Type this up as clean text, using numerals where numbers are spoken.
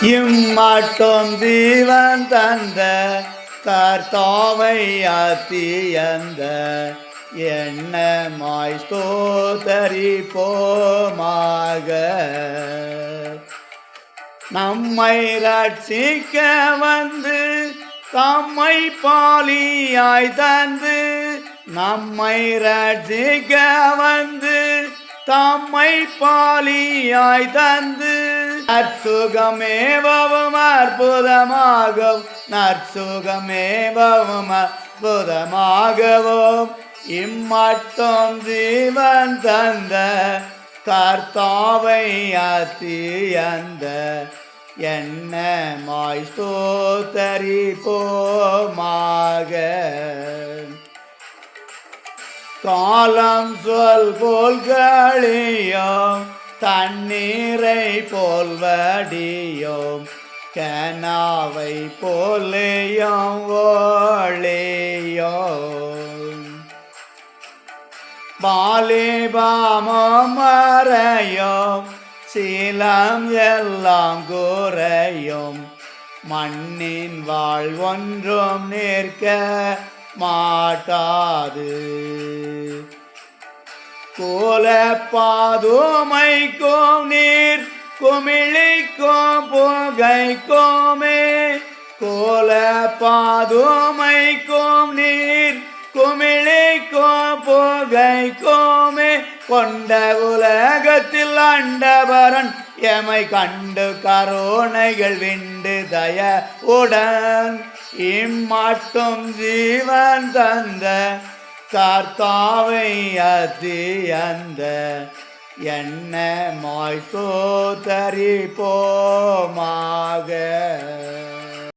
இம்மாட்டும் ஜீவன் தந்த கர்த்தாவை அத்தியந்த எண்ணமாய் ஸ்தோத்தரிப்போமாக. நம்மை ரட்சிக்க வந்து தம்மை பாலியாய் தந்து, நம்மை ரட்சிக்க வந்து தம்மை பாலியாய் தந்து, நற்சுகமேவும் அற்புதமாகவும் நற்சுகமேவும் அற்புதமாகவும் இம்மட்டும் ஜீவன் தந்த கர்த்தாவை அத்தியந்த எண்ணமாய் ஸ்தோத்தரிப்போமாக. காலம் சொல் போல் கழியோம், தண்ணீரை போல் வடியோம், கனாவை போலேயும் ஓழையோம். பாலிபாமம் மறையோம், சீலம் எல்லாம் குறையும், மண்ணின் வாழ்வொன்றும் நிற்க மாட்டாது. கோல பாதுமைக்கும் நீர் குமிழிக்கும் புகைக்குமே, கோல பாதுமைக்கும் நீர் குமிழிக்கும் புகைக்குமே, கொண்ட உலகத்தில் ஆண்டவரன் எமை கண்டு கருணைகள் விண்டு தயவுடன் இம்மட்டும் ஜீவன் தந்த கர்த்தாவை அத்தியந்த எண்ணமாய் ஸ்தோத்தரிப்போமாக.